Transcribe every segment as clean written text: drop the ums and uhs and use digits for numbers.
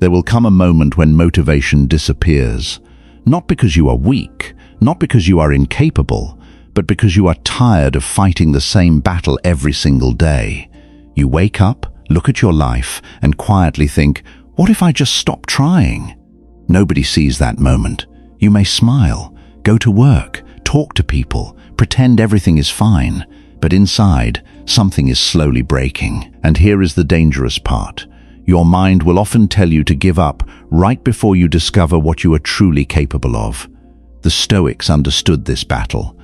There will come a moment when motivation disappears, not because you are weak, not because you are incapable, but because you are tired of fighting the same battle every single day. You wake up, look at your life, and quietly think, what if I just stop trying? Nobody sees that moment. You may smile, go to work, talk to people, pretend everything is fine, but inside, something is slowly breaking. And here is the dangerous part. Your mind will often tell you to give up right before you discover what you are truly capable of. The Stoics understood this battle.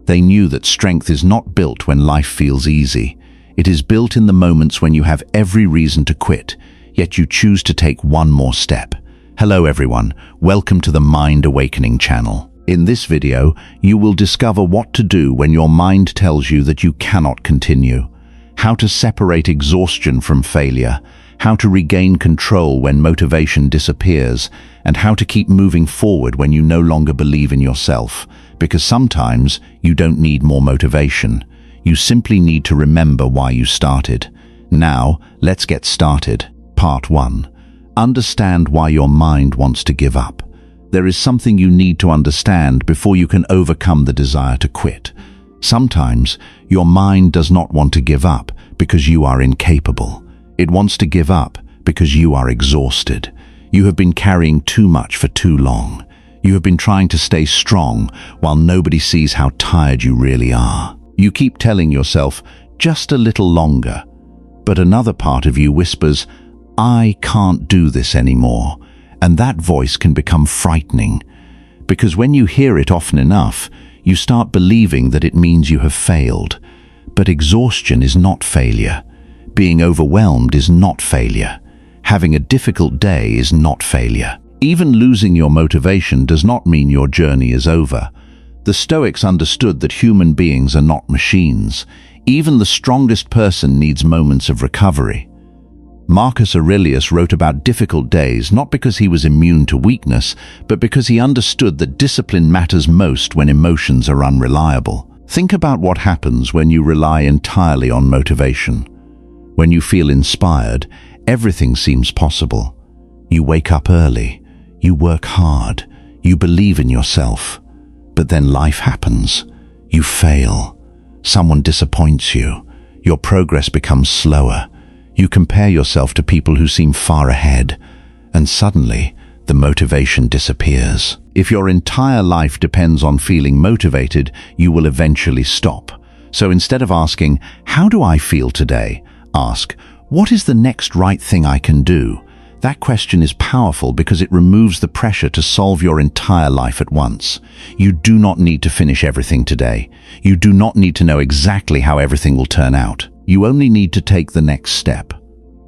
They knew that strength is not built when life feels easy. It is built in the moments when you have every reason to quit, yet you choose to take one more step. Hello everyone, welcome to the Mind Awakening channel. In this video, you will discover what to do when your mind tells you that you cannot continue, how to separate exhaustion from failure, how to regain control when motivation disappears, and how to keep moving forward when you no longer believe in yourself. Because sometimes you don't need more motivation. You simply need to remember why you started. Now, let's get started. Part 1. Understand why your mind wants to give up. There is something you need to understand before you can overcome the desire to quit. Sometimes, your mind does not want to give up because you are incapable. It wants to give up because you are exhausted. You have been carrying too much for too long. You have been trying to stay strong while nobody sees how tired you really are. You keep telling yourself, just a little longer. But another part of you whispers, I can't do this anymore. And that voice can become frightening. Because when you hear it often enough, you start believing that it means you have failed. But exhaustion is not failure. Being overwhelmed is not failure. Having a difficult day is not failure. Even losing your motivation does not mean your journey is over. The Stoics understood that human beings are not machines. Even the strongest person needs moments of recovery. Marcus Aurelius wrote about difficult days not because he was immune to weakness, but because he understood that discipline matters most when emotions are unreliable. Think about what happens when you rely entirely on motivation. When you feel inspired, everything seems possible. You wake up early, you work hard, you believe in yourself. But then life happens. You fail. Someone disappoints you. Your progress becomes slower. You compare yourself to people who seem far ahead. And suddenly, the motivation disappears. If your entire life depends on feeling motivated, you will eventually stop. So instead of asking, how do I feel today? Ask, what is the next right thing I can do? That question is powerful because it removes the pressure to solve your entire life at once. You do not need to finish everything today. You do not need to know exactly how everything will turn out. You only need to take the next step.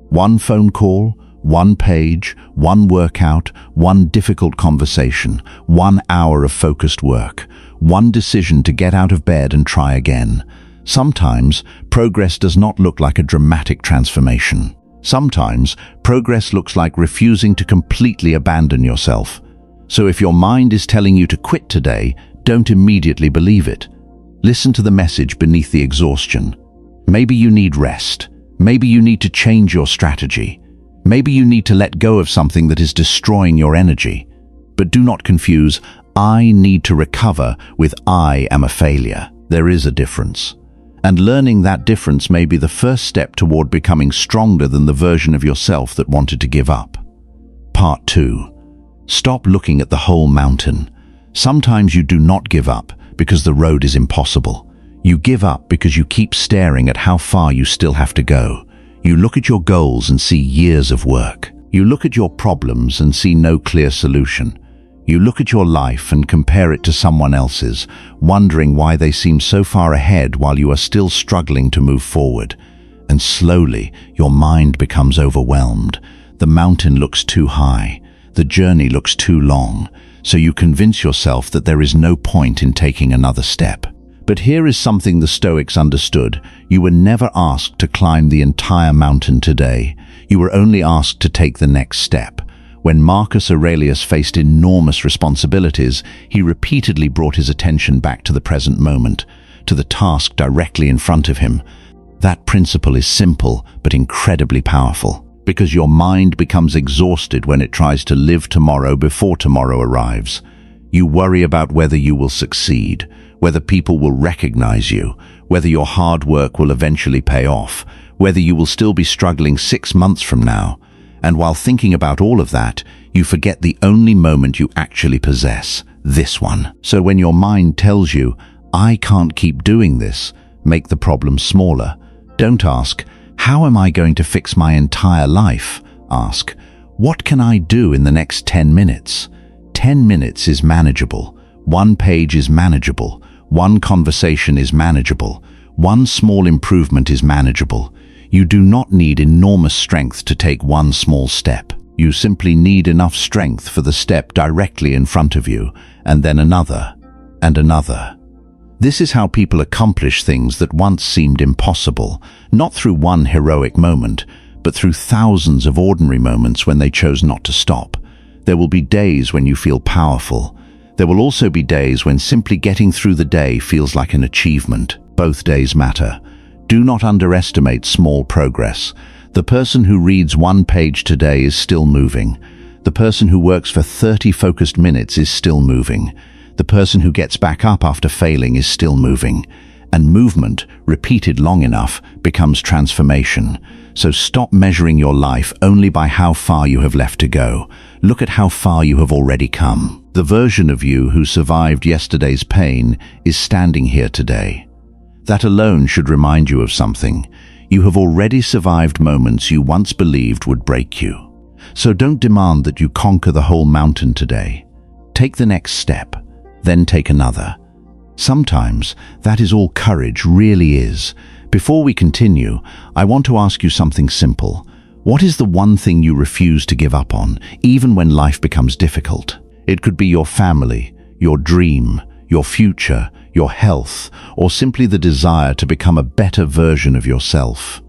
One phone call, one page, one workout, one difficult conversation, 1 hour of focused work, one decision to get out of bed and try again. Sometimes, progress does not look like a dramatic transformation. Sometimes, progress looks like refusing to completely abandon yourself. So if your mind is telling you to quit today, don't immediately believe it. Listen to the message beneath the exhaustion. Maybe you need rest. Maybe you need to change your strategy. Maybe you need to let go of something that is destroying your energy. But do not confuse I need to recover with I am a failure. There is a difference. And learning that difference may be the first step toward becoming stronger than the version of yourself that wanted to give up. Part 2. Stop looking at the whole mountain. Sometimes you do not give up because the road is impossible. You give up because you keep staring at how far you still have to go. You look at your goals and see years of work. You look at your problems and see no clear solution. You look at your life and compare it to someone else's, wondering why they seem so far ahead while you are still struggling to move forward. And slowly, your mind becomes overwhelmed. The mountain looks too high. The journey looks too long. So you convince yourself that there is no point in taking another step. But here is something the Stoics understood. You were never asked to climb the entire mountain today. You were only asked to take the next step. When Marcus Aurelius faced enormous responsibilities, he repeatedly brought his attention back to the present moment, to the task directly in front of him. That principle is simple but incredibly powerful. Because your mind becomes exhausted when it tries to live tomorrow before tomorrow arrives. You worry about whether you will succeed, whether people will recognize you, whether your hard work will eventually pay off, whether you will still be struggling 6 months from now. And while thinking about all of that, you forget the only moment you actually possess, this one. So when your mind tells you, "I can't keep doing this," make the problem smaller. Don't ask, "How am I going to fix my entire life?" Ask, "What can I do in the next 10 minutes?" 10 minutes is manageable. 1 page is manageable. 1 conversation is manageable. 1 small improvement is manageable. You do not need enormous strength to take 1 small step. You simply need enough strength for the step directly in front of you, and then another, and another. This is how people accomplish things that once seemed impossible, not through 1 heroic moment, but through thousands of ordinary moments when they chose not to stop. There will be days when you feel powerful. There will also be days when simply getting through the day feels like an achievement. Both days matter. Do not underestimate small progress. The person who reads 1 page today is still moving. The person who works for 30 focused minutes is still moving. The person who gets back up after failing is still moving. And movement, repeated long enough, becomes transformation. So stop measuring your life only by how far you have left to go. Look at how far you have already come. The version of you who survived yesterday's pain is standing here today. That alone should remind you of something. You have already survived moments you once believed would break you. So don't demand that you conquer the whole mountain today. Take the next step, then take another. Sometimes that is all courage really is. Before we continue, I want to ask you something simple. What is the one thing you refuse to give up on, even when life becomes difficult? It could be your family, your dream, your future, your health, or simply the desire to become a better version of yourself.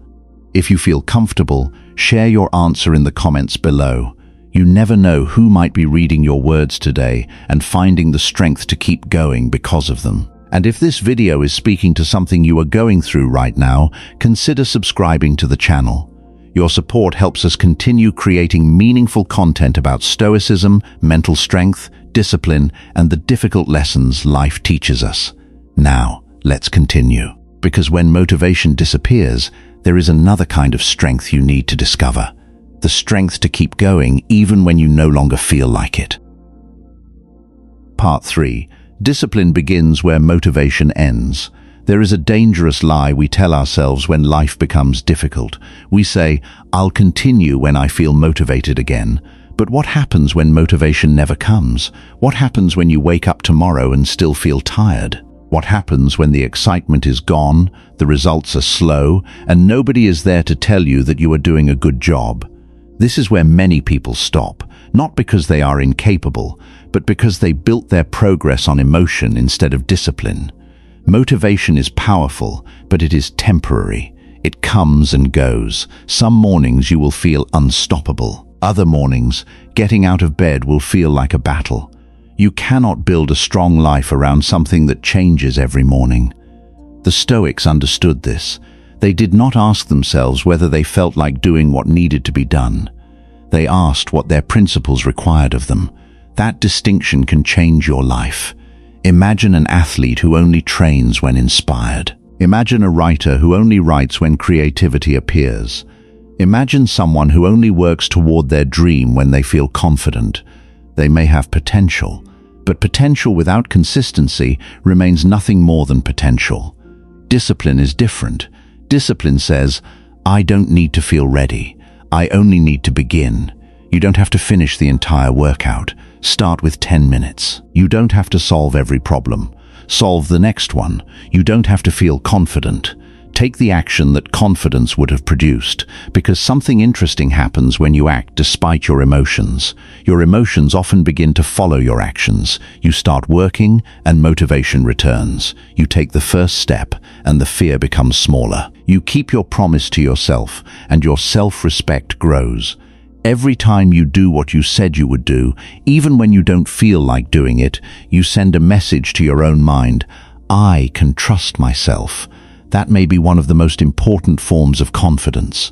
If you feel comfortable, share your answer in the comments below. You never know who might be reading your words today and finding the strength to keep going because of them. And if this video is speaking to something you are going through right now, consider subscribing to the channel. Your support helps us continue creating meaningful content about stoicism, mental strength, discipline, and the difficult lessons life teaches us. Now, let's continue. Because when motivation disappears, there is another kind of strength you need to discover. The strength to keep going even when you no longer feel like it. Part 3. Discipline begins where motivation ends. There is a dangerous lie we tell ourselves when life becomes difficult. We say, "I'll continue when I feel motivated again." But what happens when motivation never comes? What happens when you wake up tomorrow and still feel tired? What happens when the excitement is gone, the results are slow, and nobody is there to tell you that you are doing a good job? This is where many people stop, not because they are incapable, but because they built their progress on emotion instead of discipline. Motivation is powerful, but it is temporary. It comes and goes. Some mornings you will feel unstoppable. Other mornings, getting out of bed will feel like a battle. You cannot build a strong life around something that changes every morning. The Stoics understood this. They did not ask themselves whether they felt like doing what needed to be done. They asked what their principles required of them. That distinction can change your life. Imagine an athlete who only trains when inspired. Imagine a writer who only writes when creativity appears. Imagine someone who only works toward their dream when they feel confident. They may have potential, but potential without consistency remains nothing more than potential. Discipline is different. Discipline says, "I don't need to feel ready. I only need to begin." You don't have to finish the entire workout. Start with 10 minutes. You don't have to solve every problem. Solve the next one. You don't have to feel confident. Take the action that confidence would have produced, because something interesting happens when you act despite your emotions. Your emotions often begin to follow your actions. You start working and motivation returns. You take the first step and the fear becomes smaller. You keep your promise to yourself and your self-respect grows. Every time you do what you said you would do, even when you don't feel like doing it, you send a message to your own mind, "I can trust myself." That may be one of the most important forms of confidence.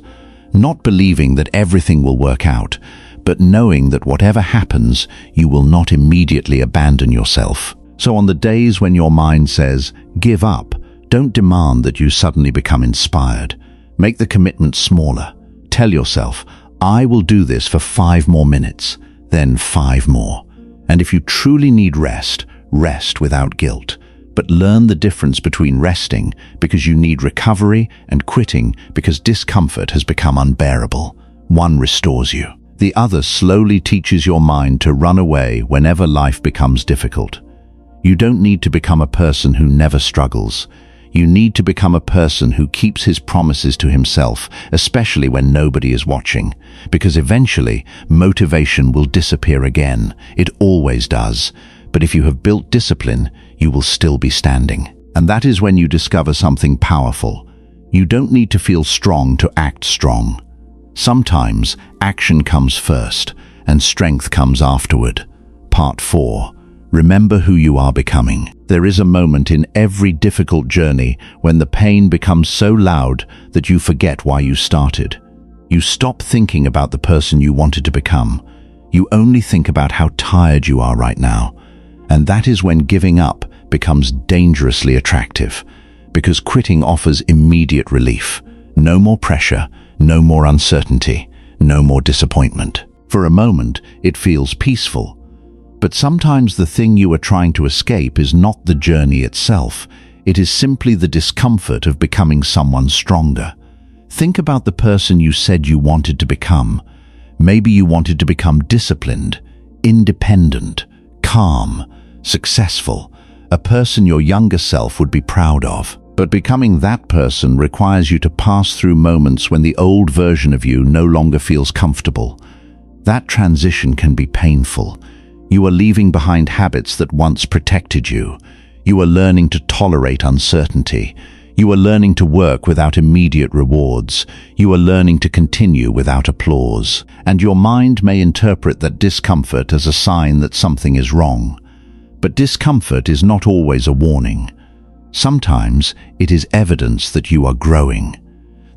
not believing that everything will work out, but knowing that whatever happens, you will not immediately abandon yourself. So on the days when your mind says, give up, don't demand that you suddenly become inspired. Make the commitment smaller. Tell yourself, I will do this for 5 more minutes, then 5 more. And if you truly need rest, rest without guilt. But learn the difference between resting because you need recovery and quitting because discomfort has become unbearable. One restores you. The other slowly teaches your mind to run away whenever life becomes difficult. You don't need to become a person who never struggles. You need to become a person who keeps his promises to himself, especially when nobody is watching. Because eventually, motivation will disappear again. It always does. But if you have built discipline, you will still be standing. And that is when you discover something powerful. You don't need to feel strong to act strong. Sometimes action comes first, and strength comes afterward. Part 4. Remember who you are becoming. There is a moment in every difficult journey when the pain becomes so loud that you forget why you started. You stop thinking about the person you wanted to become. You only think about how tired you are right now. And that is when giving up becomes dangerously attractive, because quitting offers immediate relief. No more pressure, no more uncertainty, no more disappointment. For a moment, it feels peaceful. But sometimes the thing you are trying to escape is not the journey itself. It is simply the discomfort of becoming someone stronger. Think about the person you said you wanted to become. Maybe you wanted to become disciplined, independent, calm, successful, a person your younger self would be proud of. But becoming that person requires you to pass through moments when the old version of you no longer feels comfortable. That transition can be painful. You are leaving behind habits that once protected you. You are learning to tolerate uncertainty. You are learning to work without immediate rewards. You are learning to continue without applause. And your mind may interpret that discomfort as a sign that something is wrong. But discomfort is not always a warning. Sometimes it is evidence that you are growing.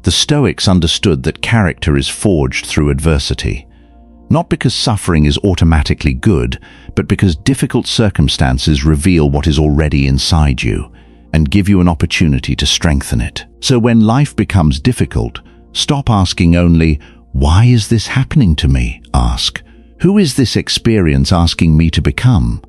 The Stoics understood that character is forged through adversity. Not because suffering is automatically good, but because difficult circumstances reveal what is already inside you and give you an opportunity to strengthen it. So when life becomes difficult, stop asking only, why is this happening to me? Ask, who is this experience asking me to become?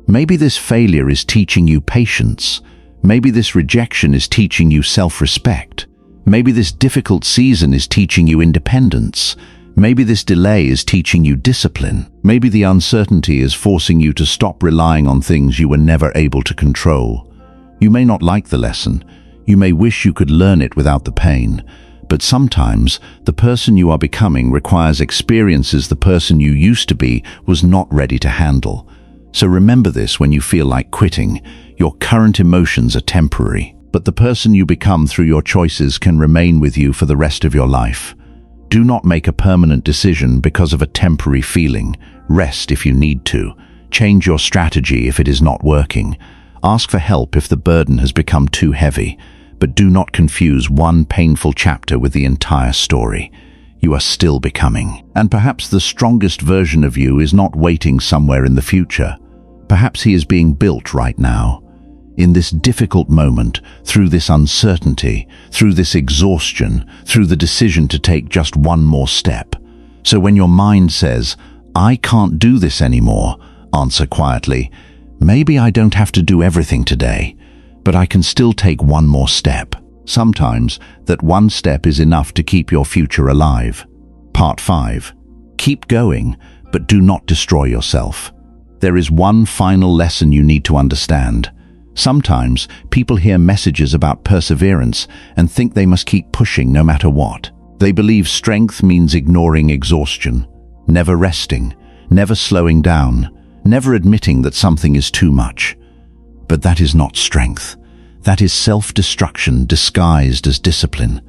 Maybe this failure is teaching you patience. Maybe this rejection is teaching you self-respect. Maybe this difficult season is teaching you independence. Maybe this delay is teaching you discipline. Maybe the uncertainty is forcing you to stop relying on things you were never able to control. You may not like the lesson. You may wish you could learn it without the pain. But sometimes, the person you are becoming requires experiences the person you used to be was not ready to handle. So remember this when you feel like quitting. Your current emotions are temporary, but the person you become through your choices can remain with you for the rest of your life. Do not make a permanent decision because of a temporary feeling. Rest if you need to. Change your strategy if it is not working. Ask for help if the burden has become too heavy. But do not confuse one painful chapter with the entire story. You are still becoming. And perhaps the strongest version of you is not waiting somewhere in the future. Perhaps he is being built right now. In this difficult moment, through this uncertainty, through this exhaustion, through the decision to take just one more step. So when your mind says, I can't do this anymore, answer quietly, maybe I don't have to do everything today, but I can still take one more step. Sometimes that one step is enough to keep your future alive. Part 5. Keep going, but do not destroy yourself. There is one final lesson you need to understand. Sometimes people hear messages about perseverance and think they must keep pushing no matter what. They believe strength means ignoring exhaustion, never resting, never slowing down, never admitting that something is too much. But that is not strength. That is self-destruction disguised as discipline.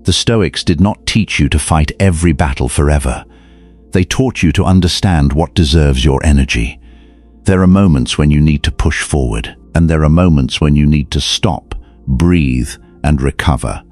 The Stoics did not teach you to fight every battle forever. They taught you to understand what deserves your energy. There are moments when you need to push forward, and there are moments when you need to stop, breathe, and recover.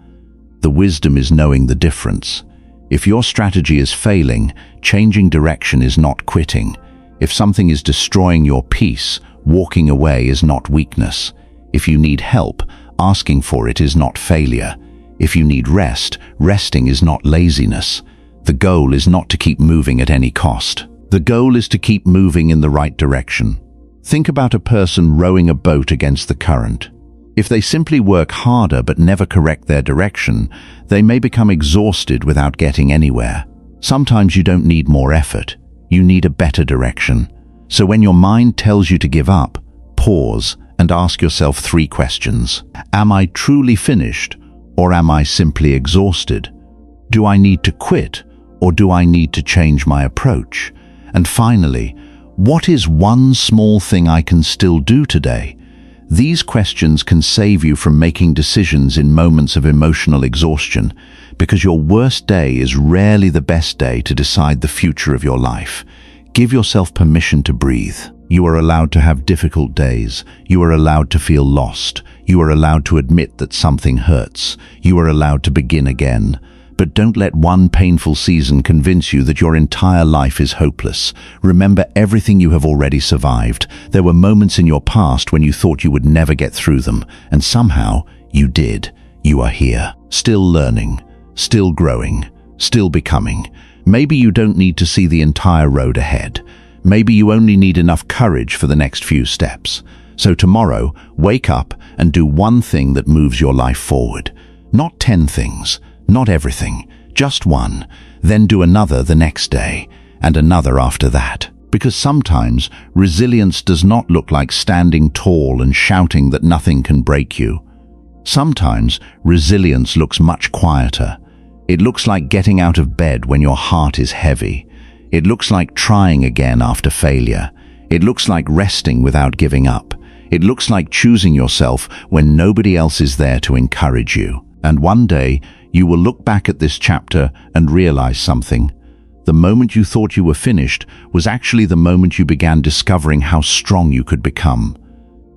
The wisdom is knowing the difference. If your strategy is failing, changing direction is not quitting. If something is destroying your peace, walking away is not weakness. If you need help, asking for it is not failure. If you need rest, resting is not laziness. The goal is not to keep moving at any cost. The goal is to keep moving in the right direction. Think about a person rowing a boat against the current. If they simply work harder but never correct their direction, they may become exhausted without getting anywhere. Sometimes you don't need more effort. You need a better direction. So when your mind tells you to give up, pause and ask yourself 3 questions. Am I truly finished, or am I simply exhausted? Do I need to quit, or do I need to change my approach? And finally, what is one small thing I can still do today? These questions can save you from making decisions in moments of emotional exhaustion, because your worst day is rarely the best day to decide the future of your life. Give yourself permission to breathe. You are allowed to have difficult days. You are allowed to feel lost. You are allowed to admit that something hurts. You are allowed to begin again. But don't let one painful season convince you that your entire life is hopeless. Remember everything you have already survived. There were moments in your past when you thought you would never get through them, and somehow you did. You are here, still learning, still growing, still becoming. Maybe you don't need to see the entire road ahead. Maybe you only need enough courage for the next few steps. So tomorrow, wake up and do one thing that moves your life forward. Not 10 things. Not everything, just one. Then do another the next day, and another after that. Because sometimes resilience does not look like standing tall and shouting that nothing can break you. Sometimes resilience looks much quieter. It looks like getting out of bed when your heart is heavy. It looks like trying again after failure. It looks like resting without giving up. It looks like choosing yourself when nobody else is there to encourage you. And one day, you will look back at this chapter and realize something. The moment you thought you were finished was actually the moment you began discovering how strong you could become.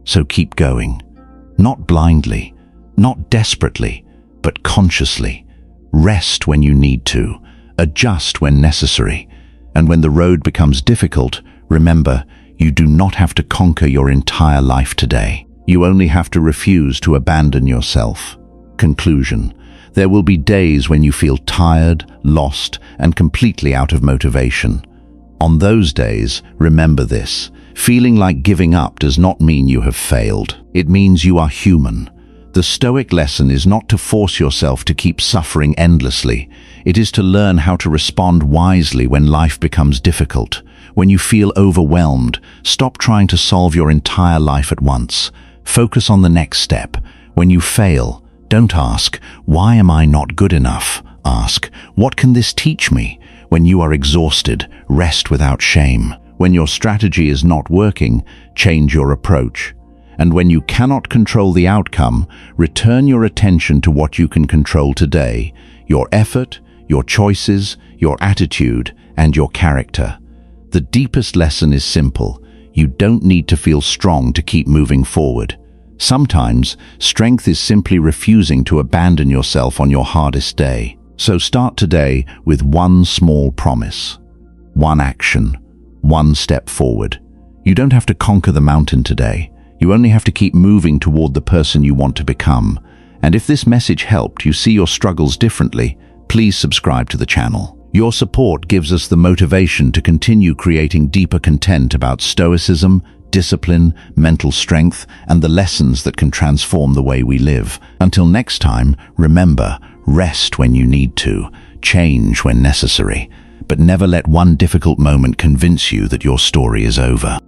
So keep going. Not blindly, not desperately, but consciously. Rest when you need to, adjust when necessary. And when the road becomes difficult, remember, you do not have to conquer your entire life today. You only have to refuse to abandon yourself. Conclusion. There will be days when you feel tired, lost, and completely out of motivation. On those days, remember this. Feeling like giving up does not mean you have failed. It means you are human. The Stoic lesson is not to force yourself to keep suffering endlessly. It is to learn how to respond wisely when life becomes difficult. When you feel overwhelmed, stop trying to solve your entire life at once. Focus on the next step. When you fail, don't ask, why am I not good enough? Ask, what can this teach me? When you are exhausted, rest without shame. When your strategy is not working, change your approach. And when you cannot control the outcome, return your attention to what you can control today, your effort, your choices, your attitude, and your character. The deepest lesson is simple. You don't need to feel strong to keep moving forward. Sometimes, strength is simply refusing to abandon yourself on your hardest day. So start today with one small promise, one action, one step forward. You don't have to conquer the mountain today. You only have to keep moving toward the person you want to become. And if this message helped you see your struggles differently, please subscribe to the channel. Your support gives us the motivation to continue creating deeper content about stoicism, discipline, mental strength, and the lessons that can transform the way we live. Until next time, remember, rest when you need to, change when necessary, but never let one difficult moment convince you that your story is over.